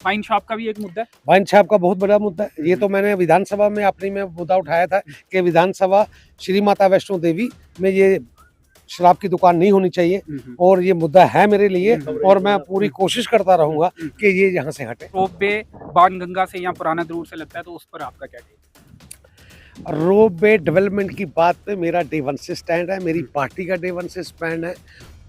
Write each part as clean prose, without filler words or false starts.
Wine shop का भी एक मुद्दा है। वाइन शॉप का बहुत बड़ा मुद्दा है। ये तो मैंने विधानसभा में अपनी में मुद्दा उठाया था कि विधानसभा श्री माता वैष्णो देवी में ये शराब की दुकान नहीं होनी चाहिए, और ये मुद्दा है मेरे लिए, और मैं पूरी कोशिश करता रहूंगा कि ये यहाँ से हटे। रोप वे बाणगंगा से या पुराना रोड से लगता है, तो उस पर आपका क्या कहना है? रोप वे डेवलपमेंट की बात पे मेरा डे वन से स्टैंड है, मेरी पार्टी का डे वन से स्टैंड है।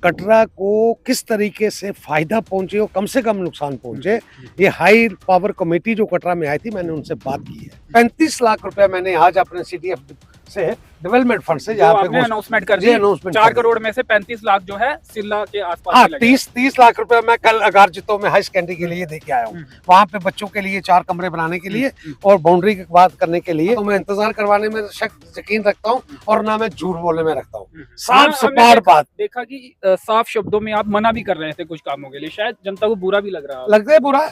कटरा को किस तरीके से फायदा पहुंचे और कम से कम नुकसान पहुंचे, ये हाई पावर कमेटी जो कटरा में आई थी, मैंने उनसे बात की है। 35 लाख रुपया मैंने आज अपने CTF से डेवलपमेंट फंड से जहाँ पे अनाउंसमेंट कर दिया, 4 करोड़ में से 35 लाख जो है सिल्ला के आसपास। हाँ, 30 लाख रुपया मैं कल अगारजितो में हाई सेकेंडरी के लिए दे के आया हूँ। वहाँ पे बच्चों के लिए 4 कमरे बनाने के लिए और बाउंड्री की बात करने के लिए। तो मैं इंतजार करवाने में यकीन रखता हूँ और ना मैं झूठ बोलने में रखता हूँ। साफ सपाट बात। देखा कि साफ शब्दों में आप मना भी कर रहे थे कुछ कामों के लिए, शायद जनता को बुरा भी लग रहा है। लगता है बुरा,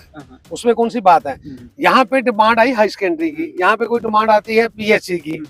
उसमें कौन सी बात है। यहाँ पे डिमांड आई हाई सेकेंडरी की, यहाँ पे कोई डिमांड आती है PHC की।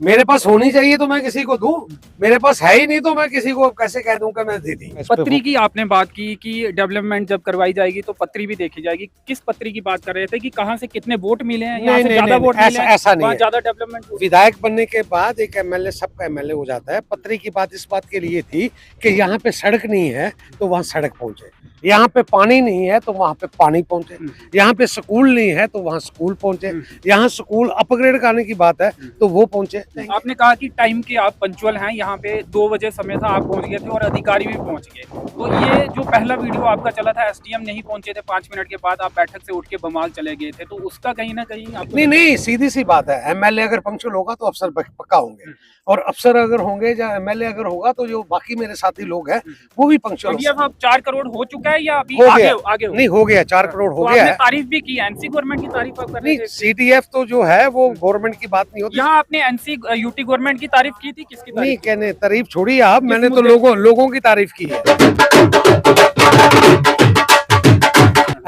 मेरे पास होनी चाहिए तो मैं किसी को दूं, मेरे पास है ही नहीं तो मैं किसी को कैसे कह दूं कि मैं दे दी। पत्री की आपने बात की कि डेवलपमेंट जब करवाई जाएगी तो पत्री भी देखी जाएगी। किस पत्री की बात कर रहे थे कि कहां से कितने वोट मिले हैं? यहाँ से ज्यादा वोट मिले हैं, ऐसा नहीं है। ज्यादा डेवलपमेंट। विधायक बनने के बाद एक MLA सबका MLA हो जाता है। पत्री की बात इस बात के लिए थी कि यहाँ पे सड़क नहीं है तो वहाँ सड़क पहुंचे, यहाँ पे पानी नहीं है तो वहाँ पे पानी पहुंचे, यहाँ पे स्कूल नहीं है तो वहाँ स्कूल पहुंचे, यहाँ स्कूल अपग्रेड करने की बात है तो वो पहुंचे। आपने कहा कि टाइम के आप पंचुअल हैं, यहाँ पे 2 बजे समय था, आप पहुंच गए थे और अधिकारी भी पहुंच गए। तो ये जो पहला वीडियो आपका चला था, SDM नहीं पहुंचे थे, 5 मिनट के बाद आप बैठक से उठ के बमाल चले गए थे, तो उसका कहीं ना कहीं नहीं, सीधी सी बात है। MLA अगर पंक्चुअल होगा तो अफसर पक्का होंगे, और अफसर अगर होंगे या MLA अगर होगा तो जो बाकी मेरे साथी लोग हैं वो भी पंक्चुअल। अब 4 करोड़ हो चुका है या अभी आगे नहीं हो गया? 4 करोड़ हो गया है। तारीफ भी की, NC गवर्नमेंट की तारीफ आप कर रहे थे। CTF तो जो है वो गवर्नमेंट की बात नहीं होती। यहाँ आपने NC UT गवर्नमेंट की तारीफ की थी, किसकी नहीं कहने तारीफ छोड़ी आप, मैंने तो लोगों की तारीफ की है।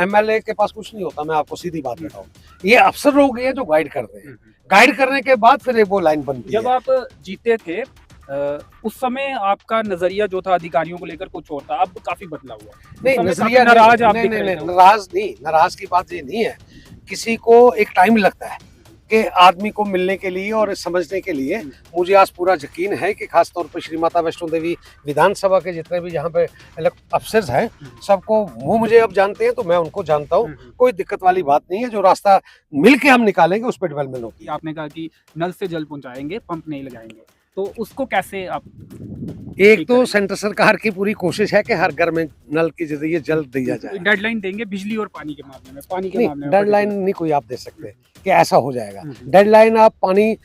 MLA के पास कुछ नहीं होता, मैं आपको सीधी बात बताऊं। ये अफसर लोग हैं जो गाइड करते हैं, गाइड करने के बाद फिर वो लाइन बनती है। जब आप जीते थे उस समय आपका नजरिया जो था अधिकारियों को लेकर कुछ और था, अब काफी बदला हुआ। नहीं नजरिया नाराज नाराज की बात ये नहीं है। किसी को एक टाइम लगता है कि आदमी को मिलने के लिए और समझने के लिए। मुझे आज पूरा यकीन है कि खास तौर पर श्री माता वैष्णो देवी विधानसभा के जितने भी यहाँ पे अफसर्स हैं, सबको वो मुझे अब जानते हैं तो मैं उनको जानता हूँ। कोई दिक्कत वाली बात नहीं है। जो रास्ता मिल के हम निकालेंगे उस पर डेवलपमेंट होगी। आपने कहा कि नल से जल पहुंचाएंगे, पंप नहीं लगाएंगे, तो उसको कैसे आप? एक तो सेंटर सरकार की पूरी कोशिश है कि हर घर में नल के जरिए जल दिया जाए। डेडलाइन देंगे बिजली और पानी के मामले में? पानी के मामले में डेडलाइन नहीं कोई आप दे सकते कि ऐसा हो जाएगा। डेडलाइन आप पानी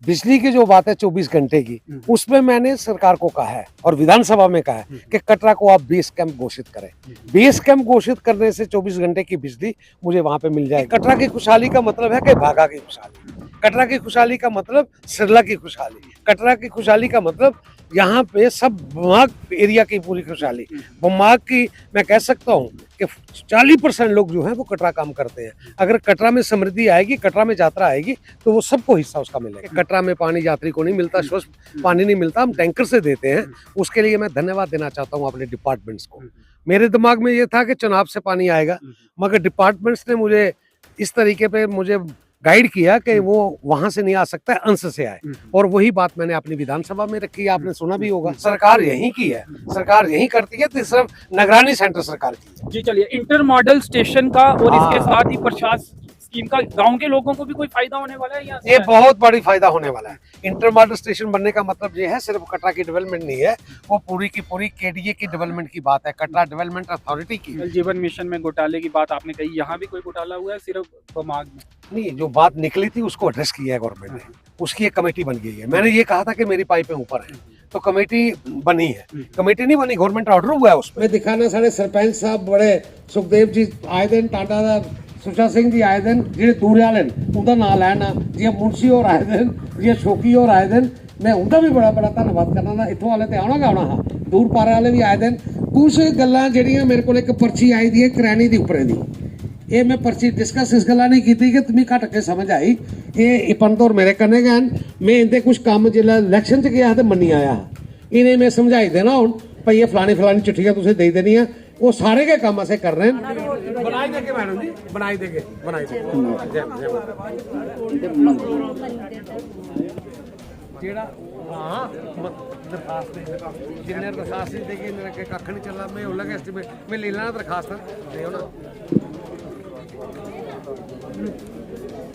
बिजली की जो बात है 24 घंटे की, उसमें मैंने सरकार को कहा है और विधानसभा में कहा है कि कटरा को आप बेस कैंप घोषित करें। बेस कैंप घोषित करने से 24 घंटे की बिजली मुझे वहां पे मिल जाएगी। कटरा की खुशहाली का मतलब है कि भागा की खुशहाली, कटरा की खुशहाली का मतलब सिरला की खुशहाली, कटरा की खुशहाली का मतलब यहाँ पे सब बमाग एरिया की पूरी खुशहाली। बमाग की मैं कह सकता हूँ कि 40% लोग जो हैं वो कटरा काम करते हैं। अगर कटरा में समृद्धि आएगी, कटरा में यात्रा आएगी तो वो सबको हिस्सा उसका मिलेगा। कटरा में पानी यात्री को नहीं मिलता, स्वच्छ पानी नहीं मिलता, हम टैंकर से देते हैं। उसके लिए मैं धन्यवाद देना चाहता हूँ अपने डिपार्टमेंट्स को। मेरे दिमाग में ये था कि चुनाव से पानी आएगा, मगर डिपार्टमेंट्स ने मुझे इस तरीके पे मुझे गाइड किया कि वो वहां से नहीं आ सकता है, अंश से आए। और वही बात मैंने अपनी विधानसभा में रखी है। आपने सुना भी होगा, सरकार यही की है, सरकार यही करती है, तो सिर्फ निगरानी सेंटर सरकार की है। जी चलिए, इंटर मॉडल स्टेशन का और इसके साथ ही प्रशासन स्कीम का गांव के लोगों को भी कोई फायदा होने वाला है? ये बहुत बड़ी फायदा होने वाला है। इंटर मॉडल स्टेशन बनने का मतलब ये है सिर्फ कटरा की डेवलपमेंट नहीं है, वो पूरी की पूरी KDA की डेवलपमेंट की बात है, कटरा डेवलपमेंट अथॉरिटी की। जल जीवन मिशन में घोटाले की बात आपने कही, यहाँ भी कोई घोटाला हुआ है? सिर्फ बमाग में नहीं, जो बात निकली थी उसको एड्रेस किया है गवर्नमेंट ने, उसकी एक कमेटी बन गई है। मैंने ये कहा था कि मेरी पाइपें ऊपर है तो कमेटी बनी है, कमेटी नहीं बनी, गवर्नमेंट ऑर्डर हुआ है उसमें। दिखाना साढ़े सरपंच साहब बड़े सुखदेव जी आए दिन, टाटा दा सुशा सिंह जी आए दिन, ਜਿਹੜੇ ਦੂਰ ਵਾਲੇ ਉਹਦਾ ਨਾਂ ਲੈਣਾ, ਜੇ ਮੁਨਸ਼ੀ ਹੋਰ ਆਏ ਦਿਨ, ਜੇ ਸ਼ੋਕੀ ਹੋਰ ਆਏ ਦਿਨ, मैं उनका भी बड़ा धन्यवाद करना ना। इतों वाले तो आना गाना हाँ, दूर पारे वाले भी आए दिन। कुछ गल्लां ਜਿਹੜੀਆਂ मेरे को एक पर्ची आई दी है करैनी दी उपरे दी, ये मैं पर्ची डिस्कस इस गल्ला नहीं की कि तुम्हें घट के समझ आई। ये पंतौर मेरे कन्ने गए, मैं इनके कुछ काम जिला इलैक्शन च गया तो मनी आया, इन्हें मैं समझाई देना हूँ भाई ये फलानी चिट्ठियां तुसें दे देनियां, वो सारे के काम ऐसे कर रहे हैं। बनाई देंगे मैडम जी, बनाई देंगे, बनाई जेड़ा हाँ दरखास्त जिन्ने दरखास्त नहीं देगी इन्हें के कख नहीं चलना। मैं उल्ला के एस्टीमेट में ले लेना दरखास्त दे ना।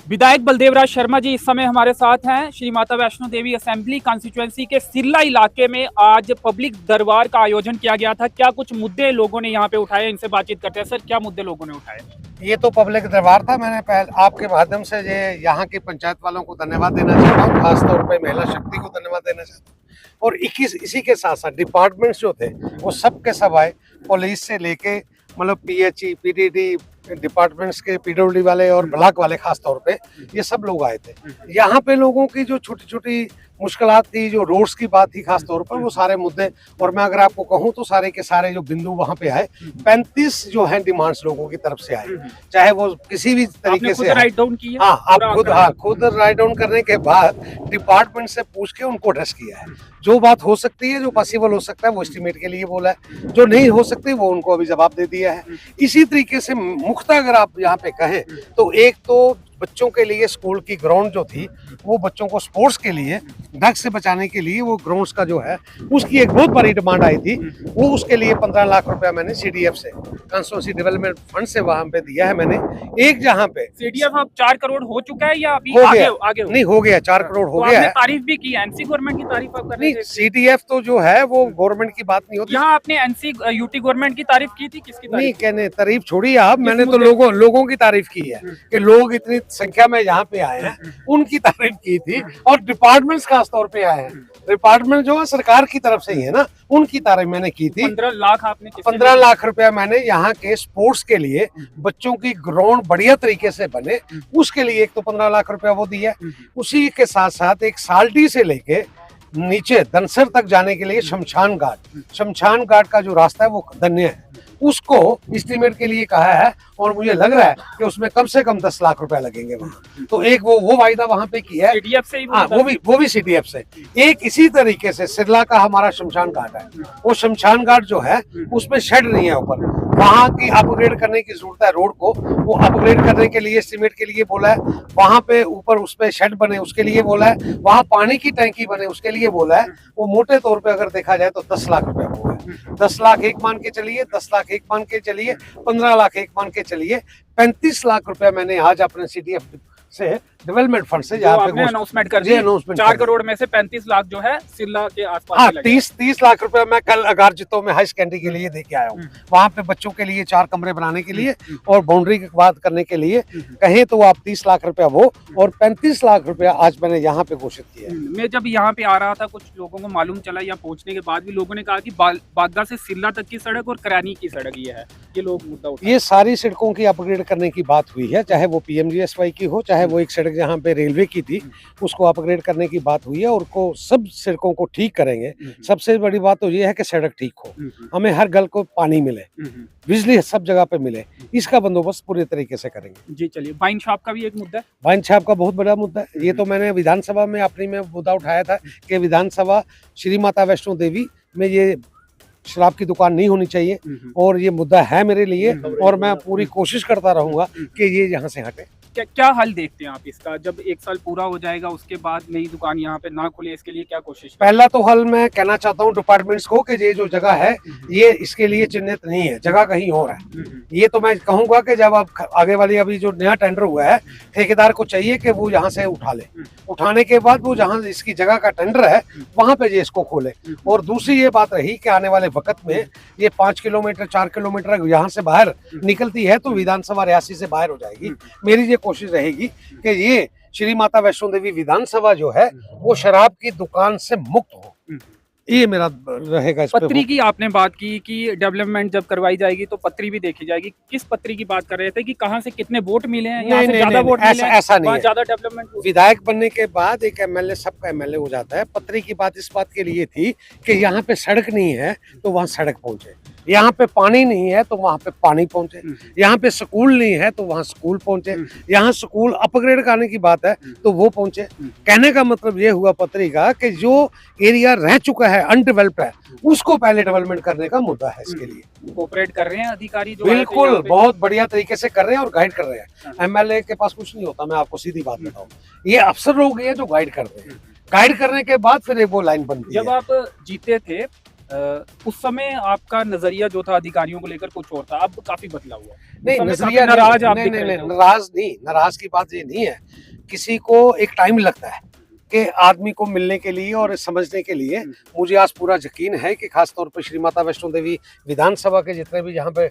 विधायक बलदेवराज शर्मा जी इस समय हमारे साथ हैं। श्री माता वैष्णो देवी असेंबली कॉन्स्टिट्यूएंसी के सिरला इलाके में आज पब्लिक दरबार का आयोजन किया गया था। क्या कुछ मुद्दे लोगों ने यहाँ पे उठाए, इनसे बातचीत करते हैं। सर, क्या मुद्दे लोगों ने उठाए? ये तो पब्लिक दरबार था। मैंने पहले आपके माध्यम से ये यहाँ की पंचायत वालों को धन्यवाद देना चाहता हूँ, खासतौर पे महिला शक्ति को धन्यवाद देना चाहता हूँ। और इसी के साथ साथ डिपार्टमेंट्स जो थे वो सब के सब आए, पुलिस से लेके मतलब पीएचई, पीडीडी डिपार्टमेंट्स के, पीडब्ल्यूडी वाले और ब्लॉक वाले खास तौर पे ये सब लोग आए थे। यहाँ पे लोगों की जो छोटी छोटी मुश्किलात थी, जो रोड्स की बात थी खास तौर पर, वो सारे मुद्दे, और मैं अगर आपको कहूँ तो सारे के सारे जो बिंदु वहाँ पे आए, 35 जो है डिमांड्स लोगों की तरफ से आए, चाहे वो किसी भी तरीके से राइट डाउन की है। हाँ, आप खुद राइट डाउन करने के बाद डिपार्टमेंट से पूछ के उनको एड्रेस किया है। जो बात हो सकती है, जो पॉसिबल हो सकता है, वो एस्टीमेट के लिए बोला है। जो नहीं हो सकती वो उनको अभी जवाब दे दिया है। इसी तरीके से मुख्य अगर आप यहाँ पे कहें तो एक तो बच्चों के लिए स्कूल की ग्राउंड जो थी, वो बच्चों को स्पोर्ट्स के लिए ड्रग से बचाने के लिए वो ग्राउंड्स का जो है उसकी एक बहुत बड़ी डिमांड आई थी। वो उसके लिए 15 लाख रुपया मैंने सीडीएफ से, कंस्टिट्यूएंसी डेवलपमेंट फंड से वहां पे दिया है मैंने। एक जहाँ पे सीडीएफ अब 4 करोड़ हो चुका है या अभी हो आगे गया, आगे नहीं हो गया, 4 करोड़ हो गया है। तारीफ भी की, एनसी गवर्नमेंट की तारीफ आप कर रहे थे। सीडीएफ तो जो है वो गवर्नमेंट की बात नहीं होती। यहाँ आपने एनसी यूटी गवर्नमेंट की तारीफ की थी, किसकी तारीफ? नहीं, कहने तारीफ छोड़िए आप, मैंने तो लोगों की तारीफ की है कि लोग इतनी संख्या में यहाँ पे आए हैं, उनकी तारीफ की थी। और डिपार्टमेंट्स खास तौर पे आए हैं, डिपार्टमेंट जो है सरकार की तरफ से ही है ना, उनकी तारीफ मैंने की थी। 15 लाख आपने 15 लाख रुपया मैंने यहाँ के स्पोर्ट्स के लिए, बच्चों की ग्राउंड बढ़िया तरीके से बने, उसके लिए एक तो 15 लाख रुपया वो दिया। उसी के साथ साथ एक साल्टी से लेके नीचे दनसर तक जाने के लिए शमशान घाट का जो रास्ता है वो धन्य है, उसको एस्टीमेट के लिए कहा है। और मुझे लग रहा है कि उसमें कम से कम 10 लाख रुपया लगेंगे वहाँ। तो एक वो वायदा वहाँ पे किया है सीडीएफ से ही। हाँ, वो भी सीडीएफ से। एक इसी तरीके से सिरला का हमारा शमशान घाट है, वो शमशान घाट जो है उसमें शेड नहीं है ऊपर, वहाँ की अपग्रेड करने की जरूरत है। रोड को वो अपग्रेड करने के लिए एस्टीमेट के लिए बोला है। वहाँ पे ऊपर उस पे शेड बने उसके लिए बोला है। वहाँ पानी की टैंकी बने उसके लिए बोला है। वो मोटे तौर पे अगर देखा जाए तो 10 लाख रुपया हुआ है। 10 लाख एक मान के चलिए, 10 लाख एक मान के चलिए, 15 लाख एक मान के चलिए, 35 लाख रुपया मैंने आज अपने सीडीएफ से, डेवलपमेंट फंड से जहाँ पे अनाउंसमेंट कर दी। 4 करोड़ में से 35 लाख जो है सिरला के आसपास। हाँ, 30 लाख रुपया मैं कल अगारजितो में हाई सेकेंडरी के लिए दे के आया हूँ। वहाँ पे बच्चों के लिए 4 कमरे बनाने के लिए और बाउंड्री की बात करने के लिए कहें तो आप 30 लाख रुपया वो, और 35 लाख रुपया आज मैंने यहाँ पे घोषित किया। मैं जब यहाँ पे आ रहा था, कुछ लोगों को मालूम चला, या पहुँचने के बाद भी लोगों ने कहा कि बागदा से सिरला तक की सड़क और करैनी की सड़क ये है, ये लोग मुद्दा उठाते हैं। ये सारी सड़कों की अपग्रेड करने की बात हुई है, चाहे वो पीएमजीएसवाई की हो, चाहे वो एक सड़क जहाँ पे रेलवे की थी उसको अपग्रेड करने की बात हुई है। और को सब सड़कों को ठीक करेंगे। सबसे बड़ी बात तो ये है कि सड़क ठीक हो, हमें हर गल को पानी मिले, बिजली सब जगह पे मिले, इसका बंदोबस्त पूरे तरीके से करेंगे। जी चलिए, वाइन शॉप का भी एक मुद्दा है। वाइन शॉप का बहुत बड़ा मुद्दा है। ये तो मैंने विधानसभा में अपनी में मुद्दा उठाया था कि विधानसभा श्री माता वैष्णो देवी में ये शराब की दुकान नहीं होनी चाहिए, और ये मुद्दा है मेरे लिए, और मैं पूरी कोशिश करता रहूंगा कि ये यहाँ से हटे। क्या हल देखते हैं आप इसका? जब 1 साल पूरा हो जाएगा उसके बाद नई दुकान यहाँ पे ना खुले, इसके लिए क्या कोशिश? पहला तो हल मैं कहना चाहता हूँ डिपार्टमेंट्स को कि ये जो जगह है ये इसके लिए चिन्हित नहीं है, जगह कहीं और है। ये तो मैं कहूँगा कि जब आप आगे वाली अभी जो नया टेंडर हुआ है, ठेकेदार को चाहिए कि वो यहाँ से उठा ले, उठाने के बाद वो जहाँ इसकी जगह का टेंडर है वहां पे ये इसको खोले। और दूसरी ये बात रही कि आने वाले वक्त में ये 5 किलोमीटर 4 किलोमीटर यहाँ से बाहर निकलती है तो विधानसभा रियासी से बाहर हो जाएगी। मेरी ये कोशिश रहेगी कि ये श्री माता वैष्णो देवी विधानसभा जो है वो शराब की दुकान से मुक्त हो, ये मेरा रहेगा। इस पत्री की आपने बात की कि डेवलपमेंट जब करवाई जाएगी तो पत्री भी देखी जाएगी। किस पत्री की बात कर रहे थे कि कहां से कितने वोट मिले हैं? यहाँ से ज्यादा वोट मिले हैं, ऐसा नहीं है। ज्यादा डेवलपमेंट। विधायक बनने के बाद एक एमएलए सबका एमएलए हो जाता है। पत्री की बात इस बात के लिए थी कि यहाँ पे सड़क नहीं है तो वहाँ सड़क पहुंचे। यहाँ पे पानी नहीं है तो वहाँ पे पानी पहुंचे, यहाँ पे स्कूल नहीं है तो वहाँ स्कूल पहुंचे, यहाँ स्कूल अपग्रेड करने की बात है तो वो पहुंचे। कहने का मतलब ये हुआ पत्रिका कि जो एरिया रह चुका है अनडेवलप्ड है उसको पहले डेवलपमेंट करने का मुद्दा है। इसके लिए कोऑपरेट कर रहे हैं अधिकारी जो बिल्कुल बहुत बढ़िया तरीके से कर रहे हैं और गाइड कर रहे हैं। एमएलए के पास कुछ नहीं होता, मैं आपको सीधी बात बताऊं, ये अफसर लोग हैं जो गाइड कर रहे हैं। गाइड करने के बाद फिर वो लाइन बनती है। जब आप जीते थे उस समय आपका नजरिया जो था अधिकारियों को लेकर कुछ और था, अब काफी बदला हुआ। नहीं नजरिया नाराज आप नाराज की बात ये नहीं है। किसी को एक टाइम लगता है कि आदमी को मिलने के लिए और समझने के लिए। मुझे आज पूरा यकीन है कि खास तौर पर श्री माता वैष्णो देवी विधानसभा के जितने भी यहाँ पे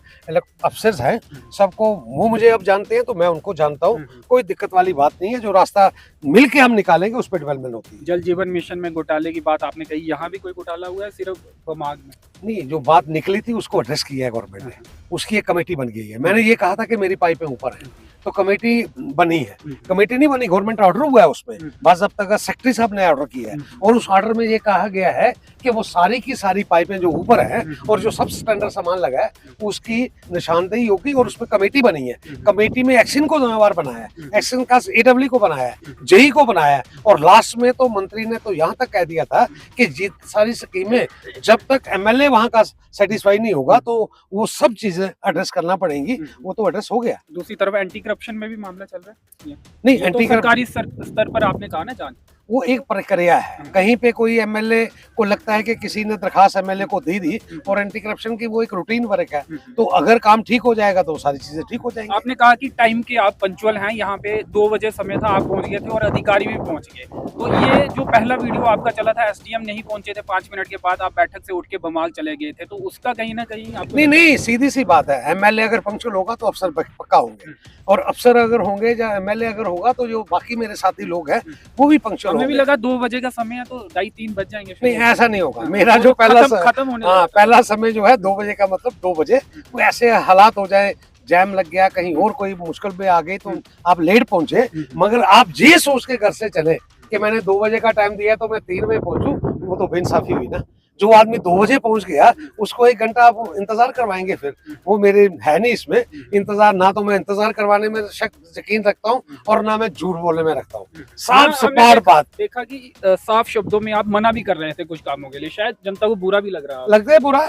अफसर्स हैं सबको वो मुझे अब जानते हैं तो मैं उनको जानता हूँ। कोई दिक्कत वाली बात नहीं है। जो रास्ता मिल के हम निकालेंगे उस पर डेवलपमेंट होती है। जल जीवन मिशन में घोटाले की बात आपने कही, यहाँ भी कोई घोटाला हुआ है? सिर्फ बमाग में नहीं, जो बात निकली थी उसको एड्रेस किया है गवर्नमेंट ने, उसकी एक कमेटी बन गई है। मैंने ये कहा था कि मेरी पाइपें ऊपर हैं तो कमेटी बनी है। कमेटी नहीं बनी, गवर्नमेंट ऑर्डर हुआ है उसमें, बाज़ाब्ता का सेक्रेटरी साहब ने ऑर्डर किया है और उस ऑर्डर में ये कहा गया है कि वो सारी की सारी पाइपें जो ऊपर हैं और जो सब स्टैंडर्ड सामान लगा है उसकी निशानदेही होगी और उसमें कमेटी बनी है। कमेटी में एक्शन को जिम्मेवार बनाया है, एक्शन का एडब्ल्यू को बनाया है, जेई को बनाया है और लास्ट में तो मंत्री ने तो यहाँ तक कह दिया था कि सारी स्कीमें जब तक एमएलए वहाँ का सेटिस्फाई नहीं होगा तो वो सब चीजें एड्रेस करना पड़ेंगी। वो तो एड्रेस हो गया। दूसरी तरफ एंटी करप्शन में भी मामला चल रहा है। नहीं, एंटी सरकारी स्तर पर आपने कहा ना जांच, वो एक प्रक्रिया है। कहीं पे कोई एमएलए को लगता है कि किसी ने दरखास्त एमएलए को दे दी और एंटी करप्शन की वो एक रूटीन वर्क है, तो अगर काम ठीक हो जाएगा तो सारी चीजें ठीक हो जाएंगी। आपने कहा कि टाइम के आप पंचुअल हैं, यहाँ पे 2 बजे समय था, आप पहुंच गए थे और अधिकारी भी पहुंच गए। तो ये जो पहला वीडियो आपका चला था, एसडीएम नहीं पहुंचे थे, 5 मिनट के बाद आप बैठक से उठ के बमाल चले गए थे, तो उसका कहीं ना कहीं आपको नहीं सीधी सी बात है। एमएलए अगर पंक्चुअल होगा तो अफसर पक्का होंगे और अफसर अगर होंगे या एमएलए अगर होगा तो जो बाकी मेरे साथी लोग हैं वो भी पंक्चुअल होंगे। हमें भी लगा 2 बजे का समय है तो 2:30-3 बज जाएंगे। नहीं, ऐसा नहीं होगा। मेरा जो पहला समय जो है 2 बजे का मतलब 2 बजे। कोई ऐसे हालात हो जाए, जैम लग गया, कहीं और कोई मुश्किल में आ गई तो आप लेट पहुंचे, मगर आप ये सोच के घर से चले कि मैंने 2 बजे का टाइम दिया तो मैं 3 बजे पहुंचूं, वो तो बेइंसाफी हुई ना। जो आदमी 2 बजे पहुंच गया उसको 1 घंटा आप इंतजार करवाएंगे, फिर वो मेरे है नहीं इसमें इंतजार। ना तो मैं इंतजार करवाने में यकीन रखता हूँ और ना मैं झूठ बोलने में रखता हूँ। साफ सपाट बात। देखा कि साफ शब्दों में आप मना भी कर रहे थे कुछ कामों के लिए, शायद जनता को बुरा भी लग रहा है। लगता है बुरा,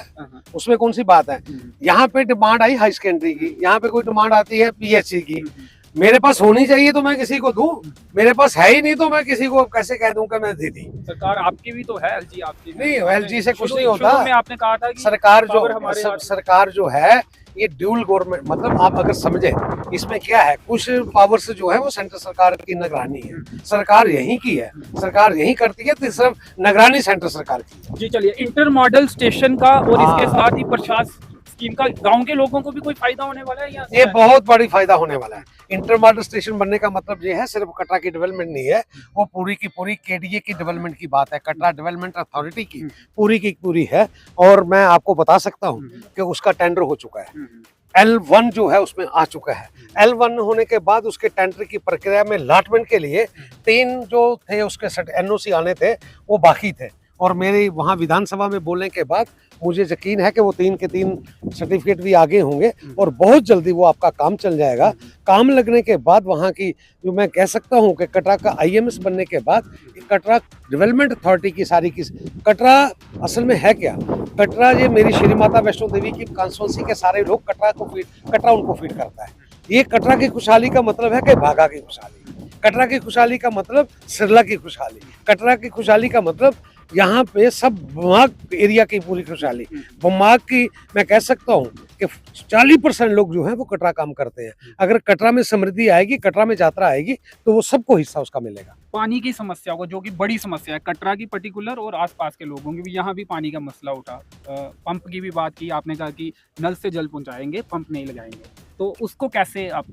उसमें कौन सी बात है। यहाँ पे डिमांड आई हाई सेकेंडरी की, यहाँ पे कोई डिमांड आती है पीएचसी की। मेरे पास होनी चाहिए तो मैं किसी को दूं, मेरे पास है ही नहीं तो मैं किसी को कैसे कह दूं कि मैं दे दी। सरकार आपकी भी तो है, एलजी आपकी नहीं, एलजी से कुछ नहीं होता। आपने कहा था कि सरकार जो है ये ड्यूल गवर्नमेंट, मतलब आप अगर समझे इसमें क्या है, कुछ पावर्स जो है वो सेंट्रल सरकार की निगरानी है। सरकार यहीं की है, सरकार यहीं करती है, तो सिर्फ निगरानी सेंट्रल सरकार की है। जी चलिए, इंटर मॉडल स्टेशन का और इसके साथ ही प्रशासन स्कीम का गांव के लोगों को भी कोई फायदा होने वाला है? ये बहुत बड़ी फायदा होने वाला है। इंटर मॉडल स्टेशन बनने का मतलब ये है सिर्फ कटरा की डेवलपमेंट नहीं है, वो पूरी की पूरी केडीए की डेवलपमेंट की बात है, कटरा डेवलपमेंट अथॉरिटी की पूरी है। और मैं आपको बता सकता हूँ कि उसका टेंडर हो चुका है। L1 जो है उसमें आ चुका है। L1 होने के बाद उसके टेंडर की प्रक्रिया में अलॉटमेंट के लिए 3 जो थे उसके एनओसी आने थे वो बाकी थे। और मेरे वहाँ विधानसभा में बोलने के बाद मुझे यकीन है कि वो 3 के 3 सर्टिफिकेट भी आगे होंगे और बहुत जल्दी वो आपका काम चल जाएगा। काम लगने के बाद वहाँ की जो मैं कह सकता हूँ कि कटरा का IMS बनने के बाद कटरा डेवलपमेंट अथॉरिटी की सारी की कटरा असल में है क्या, कटरा ये मेरी श्री माता वैष्णो देवी की कॉन्स्टिट्यूंसी के सारे लोग कटरा उनको फीड करता है। ये कटरा की खुशहाली का मतलब है कि भागा की खुशहाली, कटरा की खुशहाली का मतलब सिरला की खुशहाली, कटरा की खुशहाली का मतलब यहाँ पे सब बमाग एरिया की पूरी खुशहाली। बमाग की मैं कह सकता हूँ कि 40% लोग जो हैं वो कटरा काम करते हैं। अगर कटरा में समृद्धि आएगी, कटरा में यात्रा आएगी तो वो सबको हिस्सा उसका मिलेगा। पानी की समस्या को, जो कि बड़ी समस्या है कटरा की पर्टिकुलर और आसपास के लोगों की भी, यहाँ भी पानी का मसला उठा। पंप की भी बात की आपने, कहा कि नल से जल पहुंचाएंगे, पंप नहीं लगाएंगे, तो उसको कैसे आप?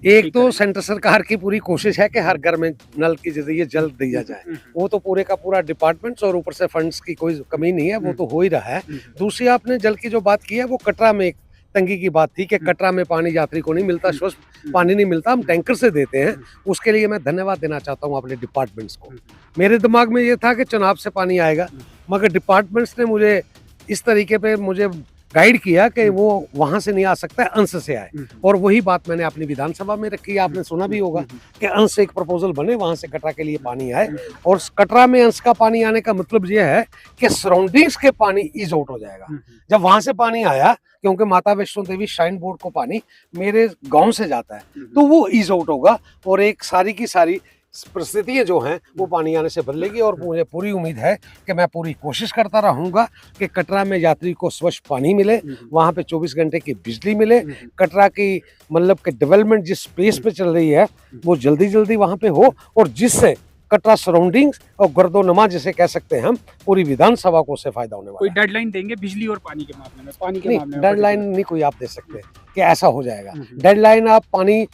एक तो सेंट्रल सरकार की पूरी कोशिश है कि हर घर में नल के जरिए जल दिया जाए, वो तो पूरे का पूरा डिपार्टमेंट्स और ऊपर से फंड्स की कोई कमी नहीं है, वो तो हो ही रहा है। दूसरी आपने जल की जो बात की है वो कटरा में एक तंगी की बात थी कि कटरा में पानी यात्री को नहीं मिलता, स्वच्छ पानी नहीं मिलता, हम टैंकर से देते हैं। उसके लिए मैं धन्यवाद देना चाहता हूँ अपने डिपार्टमेंट्स को। मेरे दिमाग में ये था कि चुनाव से पानी आएगा, मगर डिपार्टमेंट्स ने मुझे इस तरीके पे मुझे गाइड किया कि वो वहां से नहीं आ सकता है, अंश से आए। और वही बात मैंने अपनी विधानसभा में रखी है, आपने सुना भी होगा कि अंश से एक प्रपोजल बने, वहां से कटरा के लिए पानी आए। और कटरा में अंश का पानी आने का मतलब ये है कि सराउंडिंग्स के पानी इज आउट हो जाएगा। जब वहां से पानी आया, क्योंकि माता वैष्णो देवी श्राइन बोर्ड को पानी मेरे गांव से जाता है, तो वो इज आउट होगा और एक सारी की सारी परिस्थितियां जो हैं वो पानी आने से बदलेगी। और मुझे पूरी उम्मीद है कि मैं पूरी कोशिश करता रहूंगा कि कटरा में यात्री को स्वच्छ पानी मिले, वहां पे 24 घंटे की बिजली मिले, कटरा की मतलब कि डेवलपमेंट जिस स्पेस पे चल रही है वो जल्दी जल्दी वहां पे हो, और जिससे कटरा सराउंडिंग्स और गर्दोनमा जिसे कह सकते हैं हम, पूरी विधानसभा को उससे फायदा होने कोई वाला है। डेडलाइन देंगे बिजली और पानी के मामले में? पानी के नहीं, मामले में डेडलाइन नहीं कोई आप दे सकते कि ऐसा हो जाएगा। डेडलाइन आप पानी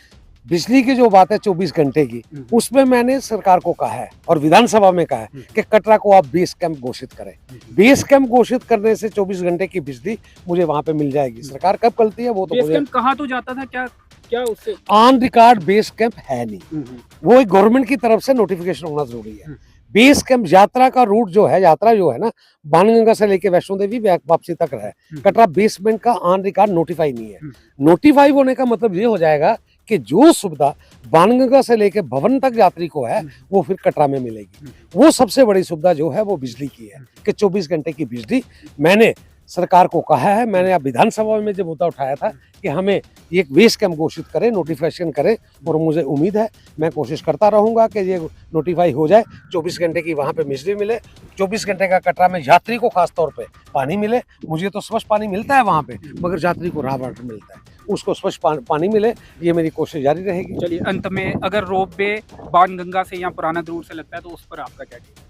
बिजली की जो बात है 24 घंटे की, उसमें मैंने सरकार को कहा है और विधानसभा में कहा है कि कटरा को आप बेस कैंप घोषित करें। बेस कैंप घोषित करने से 24 घंटे की बिजली मुझे वहां पे मिल जाएगी। सरकार कब करती है वो तो बेस मुझे कैंप कहाँ तो जाता था, क्या क्या उससे ऑन रिकॉर्ड बेस कैंप है नहीं, वो एक गवर्नमेंट की तरफ से नोटिफिकेशन होना जरूरी है। बेस कैंप यात्रा का रूट जो है, यात्रा जो है ना, बाणगंगा से लेके वैष्णो देवी वापसी तक है। कटरा बेसमेंट का ऑन रिकॉर्ड नोटिफाई नहीं है। नोटिफाई होने का मतलब ये हो जाएगा कि जो सुविधा बाणगंगा से लेके भवन तक यात्री को है वो फिर कटरा में मिलेगी। वो सबसे बड़ी सुविधा जो है वो बिजली की है कि 24 घंटे की बिजली। मैंने सरकार को कहा है, मैंने अब विधानसभा में जब मुद्दा उठाया था कि हमें एक बेस कैंप घोषित करें, नोटिफिकेशन करें, और मुझे उम्मीद है मैं कोशिश करता रहूंगा कि ये नोटिफाई हो जाए, 24 घंटे की वहां पे बिजली मिले, 24 घंटे का कटरा में यात्री को खास तौर पे पानी मिले। मुझे तो स्वच्छ पानी मिलता है वहां पे, मगर यात्री को रॉ वाटर मिलता है, उसको स्वच्छ पानी मिले, ये मेरी कोशिश जारी रहेगी। चलिए, अंत में अगर रोप वे बाणगंगा से या पुराना दूर से लगता है तो उस पर आपका क्या कहना है?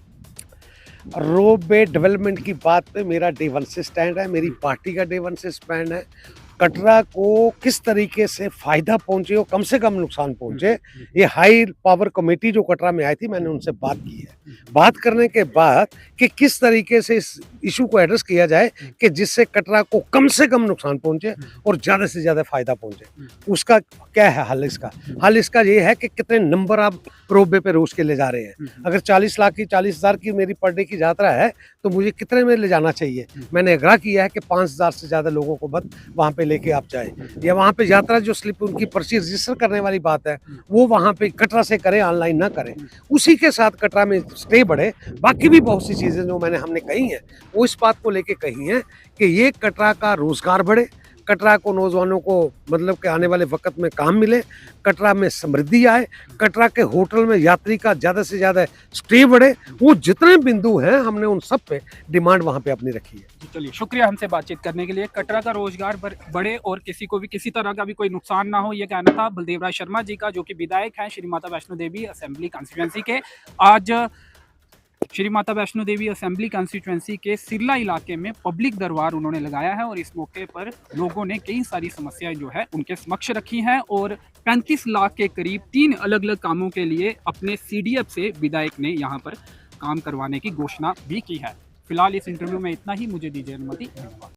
रोप वे डेवलपमेंट की बात पे मेरा डे वन से स्टैंड है, मेरी पार्टी का डे वन से स्टैंड है। कटरा को किस तरीके से फायदा पहुंचे और कम से कम नुकसान पहुंचे, ये हाई पावर कमेटी जो कटरा में आई थी, मैंने उनसे बात की है। बात करने के बाद कि किस तरीके से इस इशू को एड्रेस किया जाए कि जिससे कटरा को कम से कम नुकसान पहुंचे और ज़्यादा से ज़्यादा फायदा पहुंचे, उसका क्या है हल? इसका हल इसका ये है कि कितने नंबर आप रोपवे पे रोज के ले जा रहे हैं। अगर 40 लाख की 40,000 की मेरी पर डे की यात्रा है तो मुझे कितने में ले जाना चाहिए? मैंने आग्रह किया है कि 5,000 से ज़्यादा लोगों को बस वहाँ पे लेके आप जाए, या वहाँ पे यात्रा जो स्लिप उनकी पर्ची रजिस्टर करने वाली बात है वो वहाँ पे कटरा से करें, ऑनलाइन ना करें। उसी के साथ कटरा में स्टे बढ़े। बाकी भी बहुत सी चीज़ें जो हमने कही हैं वो इस बात को लेके कही हैं कि ये कटरा का रोजगार बढ़े, कटरा को नौजवानों को मतलब कि आने वाले वक्त में काम मिले, कटरा में समृद्धि आए, कटरा के होटल में यात्री का ज़्यादा से ज़्यादा स्टे बढ़े। वो जितने बिंदु हैं हमने उन सब पे डिमांड वहाँ पे अपनी रखी है। चलिए, शुक्रिया हमसे बातचीत करने के लिए। कटरा का रोजगार बढ़े और किसी को भी किसी तरह का भी कोई नुकसान ना हो, ये कहना था बलदेव राय शर्मा जी का, जो कि विधायक हैं श्री माता वैष्णो देवी असेंबली कॉन्स्टिट्यूएंसी के। आज श्री माता वैष्णो देवी असेंबली कॉन्स्टिट्यूएंसी के सिरला इलाके में पब्लिक दरबार उन्होंने लगाया है और इस मौके पर लोगों ने कई सारी समस्याएं जो है उनके समक्ष रखी हैं और 35 लाख के करीब 3 अलग अलग कामों के लिए अपने CDF से विधायक ने यहां पर काम करवाने की घोषणा भी की है। फिलहाल इस इंटरव्यू में इतना ही, मुझे दीजिए अनुमति। धन्यवाद।